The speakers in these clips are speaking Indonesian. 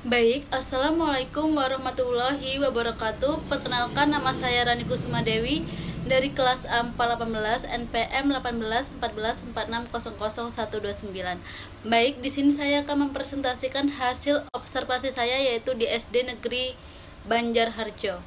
Baik, Assalamualaikum warahmatullahi wabarakatuh. Perkenalkan, nama saya Rani Kusuma Dewi dari kelas A418 NPM 181446000129. Baik, di sini saya akan mempresentasikan hasil observasi saya yaitu di SD Negeri Banjarharjo.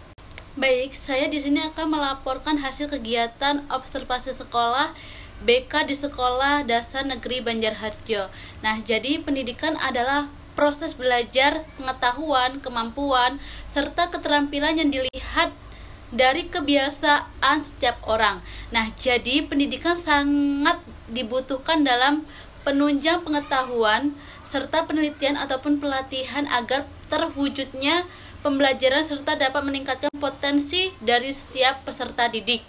Baik, saya di sini akan melaporkan hasil kegiatan observasi sekolah BK di Sekolah Dasar Negeri Banjarharjo. Nah, jadi pendidikan adalah proses belajar, pengetahuan, kemampuan, serta keterampilan yang dilihat dari kebiasaan setiap orang. Nah, jadi pendidikan sangat dibutuhkan dalam penunjang pengetahuan serta penelitian ataupun pelatihan agar terwujudnya pembelajaran serta dapat meningkatkan potensi dari setiap peserta didik.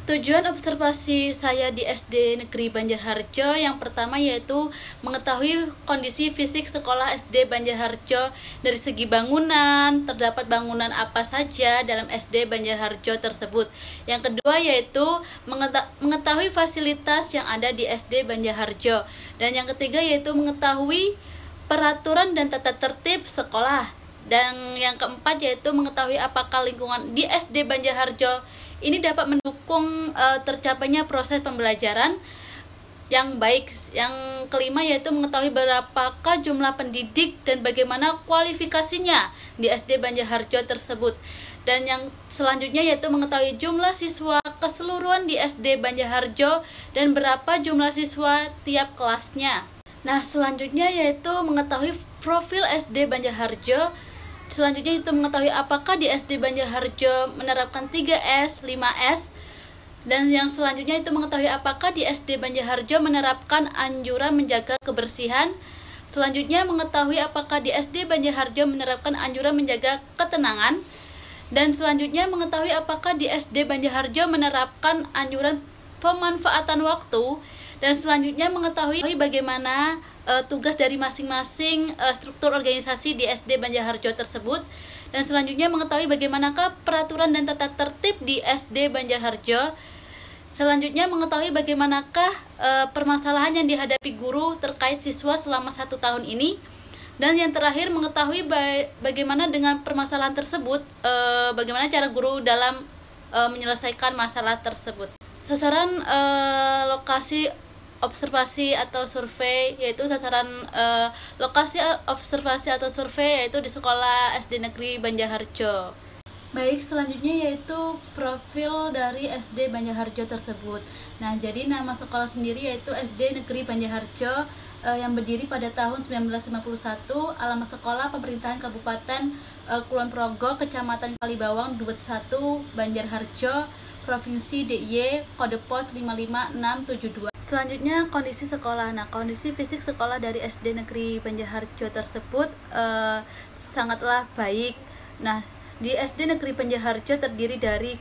Tujuan observasi saya di SD Negeri Banjarharjo yang pertama yaitu mengetahui kondisi fisik sekolah SD Banjarharjo dari segi bangunan, terdapat bangunan apa saja dalam SD Banjarharjo tersebut. Yang kedua yaitu mengetahui fasilitas yang ada di SD Banjarharjo. Dan yang ketiga yaitu mengetahui peraturan dan tata tertib sekolah. Dan yang keempat yaitu mengetahui apakah lingkungan di SD Banjarharjo ini dapat mendukung tercapainya proses pembelajaran yang baik. Yang kelima yaitu mengetahui berapakah jumlah pendidik dan bagaimana kualifikasinya di SD Banjarharjo tersebut. Dan yang selanjutnya yaitu mengetahui jumlah siswa keseluruhan di SD Banjarharjo dan berapa jumlah siswa tiap kelasnya. Nah, selanjutnya yaitu mengetahui profil SD Banjarharjo. Selanjutnya itu mengetahui apakah di SD Banjarharjo menerapkan 3S, 5S. Dan yang selanjutnya itu mengetahui apakah di SD Banjarharjo menerapkan anjuran menjaga kebersihan. Selanjutnya mengetahui apakah di SD Banjarharjo menerapkan anjuran menjaga ketenangan. Dan selanjutnya mengetahui apakah di SD Banjarharjo menerapkan anjuran pemanfaatan waktu. Dan selanjutnya mengetahui bagaimana tugas dari masing-masing struktur organisasi di SD Banjarharjo tersebut. Dan selanjutnya mengetahui bagaimanakah peraturan dan tata tertib di SD Banjarharjo. Selanjutnya mengetahui bagaimanakah permasalahan yang dihadapi guru terkait siswa selama 1 tahun ini. Dan yang terakhir mengetahui bagaimana dengan permasalahan tersebut, bagaimana cara guru dalam menyelesaikan masalah tersebut. Sasaran lokasi observasi atau survei yaitu sasaran lokasi observasi atau survei yaitu di sekolah SD Negeri Banjarharjo. Baik, selanjutnya yaitu profil dari SD Banjarharjo tersebut. Nah, jadi nama sekolah sendiri yaitu SD Negeri Banjarharjo yang berdiri pada tahun 1951. Alamat sekolah Pemerintahan Kabupaten Kulon Progo, Kecamatan Kalibawang, Duet 1, Banjarharjo, Provinsi DIY, kode pos 55672. Selanjutnya kondisi sekolah. Nah, kondisi fisik sekolah dari SD Negeri Banjarharjo tersebut sangatlah baik. Nah, di SD Negeri Banjarharjo terdiri dari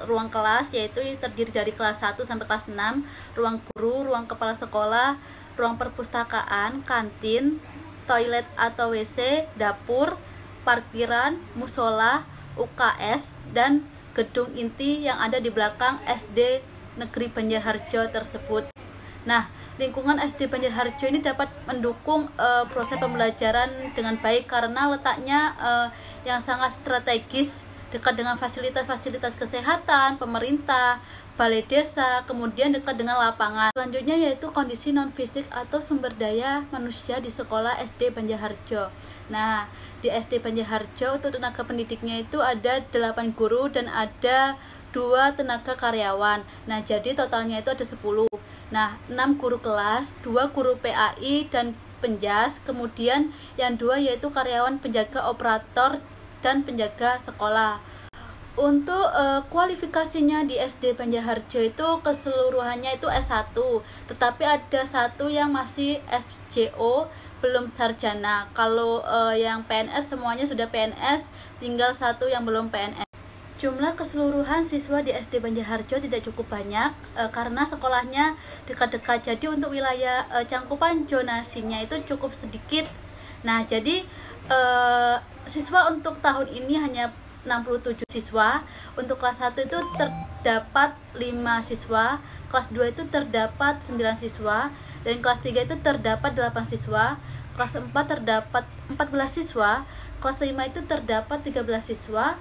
ruang kelas, yaitu terdiri dari kelas 1 sampai kelas 6, ruang guru, ruang kepala sekolah, ruang perpustakaan, kantin, toilet atau WC, dapur, parkiran, musola, UKS, dan gedung inti yang ada di belakang SD Negeri Banjarharjo tersebut. Nah, lingkungan SD Banjarharjo ini dapat mendukung proses pembelajaran dengan baik karena letaknya yang sangat strategis, dekat dengan fasilitas-fasilitas kesehatan, pemerintah, balai desa, kemudian dekat dengan lapangan. Selanjutnya yaitu kondisi non-fisik atau sumber daya manusia di sekolah SD Banjarharjo. Nah, di SD Banjarharjo untuk tenaga pendidiknya itu ada 8 guru dan ada 2 tenaga karyawan. Nah, jadi totalnya itu ada 10. Nah, 6 guru kelas, 2 guru PAI dan penjas, kemudian yang 2 yaitu karyawan penjaga operator dan penjaga sekolah. Untuk kualifikasinya di SD Banjarharjo itu keseluruhannya itu S1, tetapi ada 1 yang masih SJO, belum sarjana. Kalau yang PNS semuanya sudah PNS, tinggal 1 yang belum PNS. Jumlah keseluruhan siswa di SD Banjarharjo tidak cukup banyak karena sekolahnya dekat-dekat. Jadi untuk wilayah cangkupan zonasinya itu cukup sedikit. Nah, jadi siswa untuk tahun ini hanya 67 siswa. Untuk kelas 1 itu terdapat 5 siswa, kelas 2 itu terdapat 9 siswa, dan kelas 3 itu terdapat 8 siswa, kelas 4 terdapat 14 siswa, kelas 5 itu terdapat 13 siswa,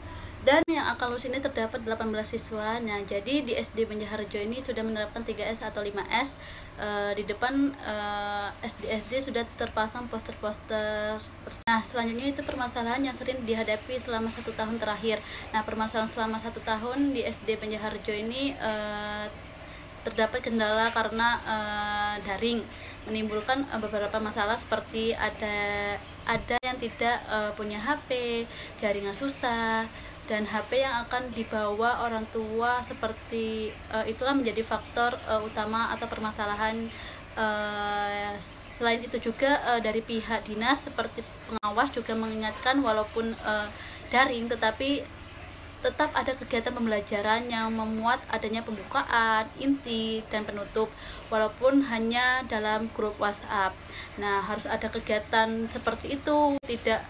dan yang akan lulus ini terdapat 18 siswa. Nah, jadi di SD Banjarharjo ini sudah menerapkan 3S atau 5S. Di depan SD sudah terpasang poster-poster. Nah, selanjutnya itu permasalahan yang sering dihadapi selama 1 tahun terakhir. Nah, permasalahan selama 1 tahun di SD Banjarharjo ini terdapat kendala karena daring, menimbulkan beberapa masalah seperti ada yang tidak punya HP, jaringan susah, dan HP yang akan dibawa orang tua seperti itulah menjadi faktor utama atau permasalahan. Selain itu juga dari pihak dinas seperti pengawas juga mengingatkan walaupun daring tetapi tetap ada kegiatan pembelajaran yang memuat adanya pembukaan, inti, dan penutup walaupun hanya dalam grup WhatsApp. Nah, harus ada kegiatan seperti itu, tidak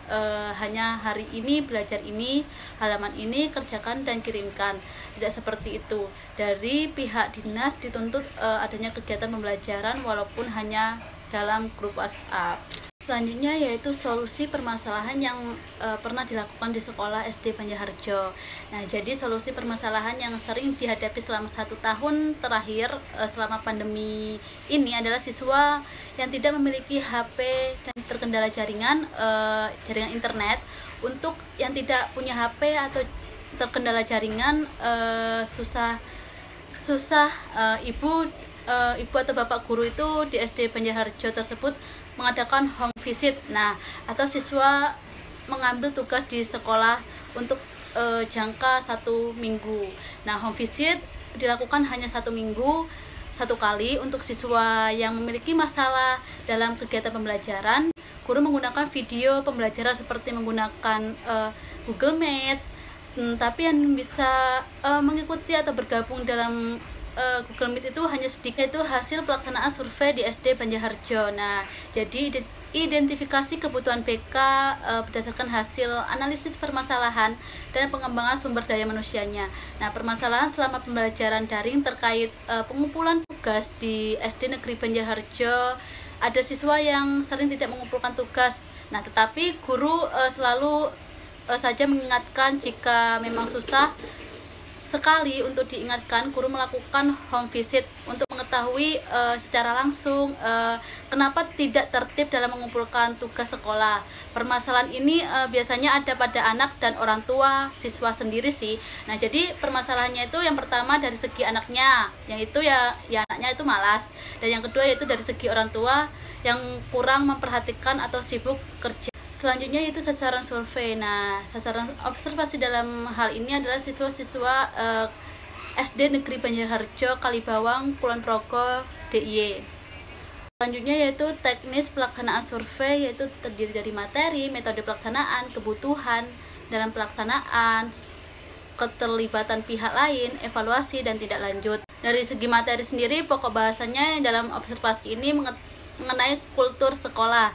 hanya hari ini belajar ini, halaman ini kerjakan dan kirimkan, tidak seperti itu. Dari pihak dinas dituntut adanya kegiatan pembelajaran walaupun hanya dalam grup WhatsApp. Selanjutnya yaitu solusi permasalahan yang pernah dilakukan di sekolah SD Banjarharjo. Nah, jadi solusi permasalahan yang sering dihadapi selama 1 tahun terakhir selama pandemi ini adalah siswa yang tidak memiliki HP dan terkendala jaringan internet. Untuk yang tidak punya HP atau terkendala jaringan susah ibu atau bapak guru itu di SD Banjarharjo tersebut mengadakan home visit. Nah, atau siswa mengambil tugas di sekolah untuk jangka 1 minggu. Nah, home visit dilakukan hanya 1 minggu 1 kali. Untuk siswa yang memiliki masalah dalam kegiatan pembelajaran, guru menggunakan video pembelajaran seperti menggunakan Google Meet. Tapi yang bisa mengikuti atau bergabung dalam Google Meet itu hanya sedikit. Itu hasil pelaksanaan survei di SD Banjarharjo. Nah, jadi identifikasi kebutuhan BK berdasarkan hasil analisis permasalahan dan pengembangan sumber daya manusianya. Nah, permasalahan selama pembelajaran daring terkait pengumpulan tugas di SD Negeri Banjarharjo. Ada siswa yang sering tidak mengumpulkan tugas. Nah, tetapi guru selalu saja mengingatkan jika memang susah sekali untuk diingatkan, guru melakukan home visit untuk mengetahui secara langsung kenapa tidak tertib dalam mengumpulkan tugas sekolah. Permasalahan ini biasanya ada pada anak dan orang tua siswa sendiri sih. Nah, jadi permasalahannya itu yang pertama dari segi anaknya, yang itu ya anaknya itu malas, dan yang kedua yaitu dari segi orang tua yang kurang memperhatikan atau sibuk kerja. Selanjutnya itu sasaran survei. Nah, sasaran observasi dalam hal ini adalah siswa-siswa SD Negeri Banjarharjo, Kalibawang, Kulon Progo, DIY. Selanjutnya yaitu teknis pelaksanaan survei, yaitu terdiri dari materi, metode pelaksanaan, kebutuhan dalam pelaksanaan, keterlibatan pihak lain, evaluasi, dan tidak lanjut. Dari segi materi sendiri, pokok bahasanya dalam observasi ini mengenai kultur sekolah,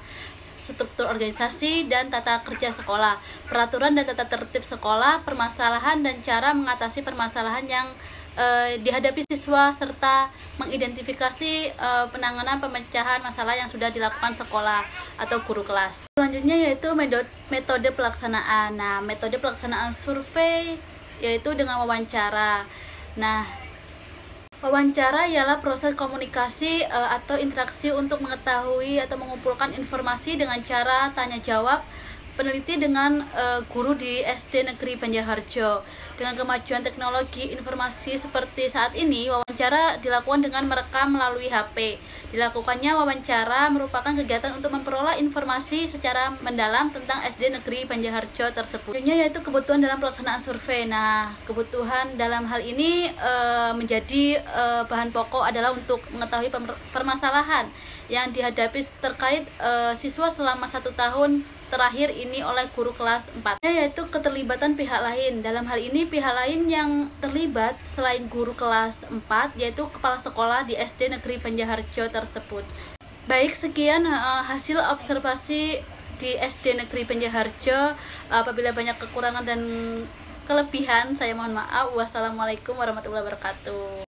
struktur organisasi dan tata kerja sekolah, peraturan dan tata tertib sekolah, permasalahan dan cara mengatasi permasalahan yang dihadapi siswa, serta mengidentifikasi penanganan pemecahan masalah yang sudah dilakukan sekolah atau guru kelas. Selanjutnya yaitu metode pelaksanaan. Nah, metode pelaksanaan survei yaitu dengan wawancara. Nah, wawancara ialah proses komunikasi atau interaksi untuk mengetahui atau mengumpulkan informasi dengan cara tanya jawab peneliti dengan guru di SD Negeri Banjarharjo. Dengan kemajuan teknologi informasi seperti saat ini, wawancara dilakukan dengan merekam melalui HP. Dilakukannya wawancara merupakan kegiatan untuk memperoleh informasi secara mendalam tentang SD Negeri Banjarharjo tersebut. Selanjutnya yaitu kebutuhan dalam pelaksanaan survei. Nah, kebutuhan dalam hal ini menjadi bahan pokok adalah untuk mengetahui permasalahan yang dihadapi terkait siswa selama 1 tahun terakhir ini oleh guru kelas 4, yaitu keterlibatan pihak lain. Dalam hal ini pihak lain yang terlibat selain guru kelas 4 yaitu kepala sekolah di SD Negeri Banjarharjo tersebut. Baik, sekian hasil observasi di SD Negeri Banjarharjo. Apabila banyak kekurangan dan kelebihan saya mohon maaf. Wassalamualaikum warahmatullahi wabarakatuh.